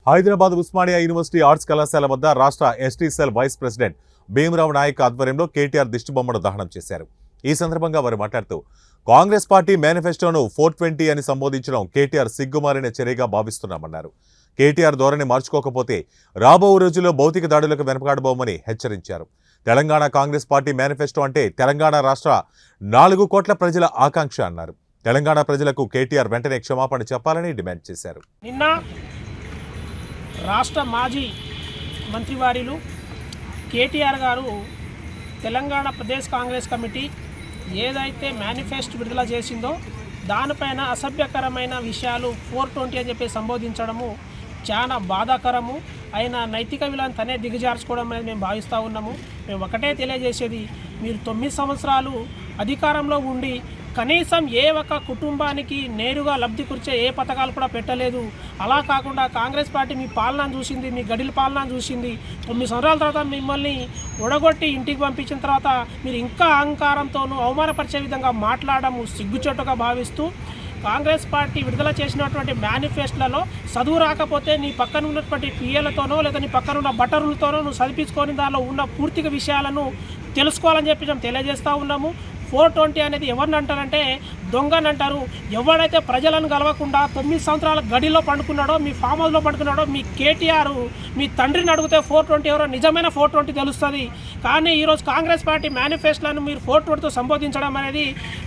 Hyderabad Osmania university arts కళాశాల వద్ద రాష్ట్ర ST cell vice president Bhimarao Nayak ఆధ్వర్యంలో కేటీఆర్ దిష్టిబొమ్మను దహనం చేశారు. ఈ సందర్భంగా వారు మాట్లాడుతూ కాంగ్రెస్ పార్టీ మేనిఫెస్టోను 420 అని సంబోధించడం కేటీఆర్ సిగ్గుమారిన చర్యగా భావిస్తున్నామన్నారు. కేటీఆర్ ధోరణి మార్చుకోకపోతే రాబో రోజుల్లో భౌతిక దాడులకు వెనకాడబోమని హెచ్చరించారు. తెలంగాణ కాంగ్రెస్ పార్టీ మేనిఫెస్టో అంటే తెలంగాణ రాష్ట్ర 4 కోట్ల ప్రజల ఆకాంక్ష అన్నారు. తెలంగాణ ప్రజలకు కేటీఆర్ వెంటనే క్షమాపణ చెప్పాలని డిమాండ్ చేశారు. నిన్న రాష్ట్ర మాజీ మంత్రివారిలు కేటీఆర్ గారు తెలంగాణ ప్రదేశ్ కాంగ్రెస్ కమిటీ ఏదైతే మేనిఫెస్టో విడుదల చేసిందో దానిపైన అసభ్యకరమైన విషయాలు 420 అని చెప్పి సంబోధించడము చాలా బాధాకరము. ఆయన నైతిక విలువను తనే దిగజార్చుకోవడం అనేది మేము భావిస్తూ ఉన్నాము. మేము ఒకటే తెలియజేసేది, మీరు 9 సంవత్సరాలు అధికారంలో ఉండి కనీసం ఏ ఒక్క కుటుంబానికి నేరుగా లబ్ధి కూర్చే ఏ పథకాలు కూడా పెట్టలేదు. అలా కాకుండా కాంగ్రెస్ పార్టీ మీ పాలన చూసింది, మీ గడిల పాలన చూసింది. 9 సంవత్సరాల తర్వాత మిమ్మల్ని ఒడగొట్టి ఇంటికి పంపించిన తర్వాత మీరు ఇంకా అహంకారంతోనూ అవమానపరిచే విధంగా మాట్లాడము సిగ్గుచెట్టుగా భావిస్తూ, కాంగ్రెస్ పార్టీ విడుదల చేసినటువంటి మేనిఫెస్టోలలో చదువు రాకపోతే నీ పక్కన ఉన్నటువంటి పిఏలతోనో లేదా నీ పక్కన ఉన్న బటర్లతోనో నువ్వు చదివించుకొని దానిలో ఉన్న పూర్తిగా విషయాలను తెలుసుకోవాలని చెప్పి మేము తెలియజేస్తూ ఉన్నాము. 420 అనేది ఎవరిని అంటారంటే దొంగని అంటారు. ఎవడైతే ప్రజలను గెలవకుండా 9 సంవత్సరాల గడిలో పండుకున్నాడో, మీ ఫామ్ హౌస్లో పండుకున్నాడో, మీ కేటీఆర్ మీ తండ్రిని అడిగితే 420 ఎవరో నిజమైన 420 తెలుస్తుంది. కానీ ఈరోజు కాంగ్రెస్ పార్టీ మేనిఫెస్టోలను మీరు 420తో సంబోధించడం అనేది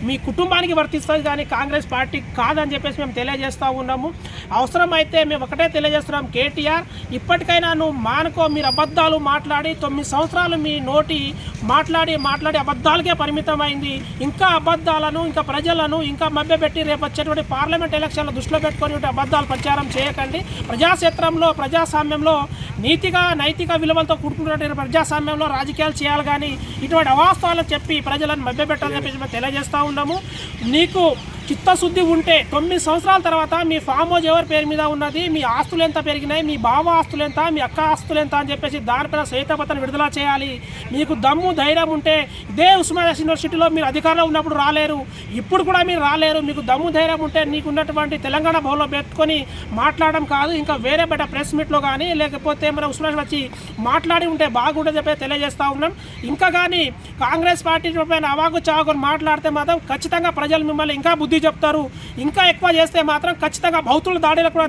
మీ కుటుంబానికి వర్తిస్తుంది, కానీ కాంగ్రెస్ పార్టీ కాదని చెప్పేసి మేము తెలియజేస్తూ ఉన్నాము. అవసరమైతే మేము ఒకటే తెలియజేస్తున్నాం, కేటీఆర్ ఇప్పటికైనా నువ్వు మానుకో. మీరు అబద్ధాలు మాట్లాడి 9 సంవత్సరాలు మీ నోటి మాట్లాడి అబద్ధాలకే పరిమితమైంది. ఇంకా అబద్ధాలను, ఇంకా ప్రజలను ఇంకా మభ్యపెట్టి రేపు వచ్చేటువంటి పార్లమెంట్ ఎలక్షన్లు దృష్టిలో పెట్టుకొని అబద్ధాలు ప్రచారం చేయకండి. ప్రజాక్షేత్రంలో ప్రజాస్వామ్యంలో నైతిక విలువలతో కూడుకున్నటువంటి ప్రజాస్వామ్యంలో రాజకీయాలు చేయాలి, కానీ ఇటువంటి అవాస్తవాలను చెప్పి ప్రజలను మభ్యపెట్టాలని చెప్పి తెలియజేస్తూ ఉన్నాము. నీకు చిత్తశుద్ధి ఉంటే 9 సంవత్సరాల తర్వాత మీ ఫామ్ హౌస్ ఎవరి పేరు మీద ఉన్నది, మీ ఆస్తులు ఎంత పెరిగినాయి, మీ బావ ఆస్తులు ఎంత, మీ అక్క ఆస్తులు ఎంత అని చెప్పేసి దానిపైన శ్వేతపత్రం విడుదల చేయాలి. మీకు దమ్ము ధైర్యం ఉంటే ఇదే ఉస్మానియా యూనివర్సిటీలో మీరు అధికారంలో ఉన్నప్పుడు రాలేరు, ఇప్పుడు కూడా మీరు రాలేరు. మీకు దమ్ము ధైర్యం ఉంటే నీకు ఉన్నటువంటి తెలంగాణ భవన్లో పెట్టుకొని మాట్లాడడం కాదు, ఇంకా వేరే బయట ప్రెస్ మీట్లో కానీ లేకపోతే మన ఉస్మానియా వచ్చి మాట్లాడి ఉంటే బాగుంటుంది చెప్పి తెలియజేస్తూ ఉన్నాం. ఇంకా కానీ కాంగ్రెస్ పార్టీ పైన అవాగు చావుకొని మాట్లాడితే మాత్రం ఖచ్చితంగా ప్రజలు మిమ్మల్ని ఇంకా బుద్ధి చెప్తారు. ఇంకా ఎక్కువ చేస్తే మాత్రం ఖచ్చితంగా భౌతుల దాడిలో కూడా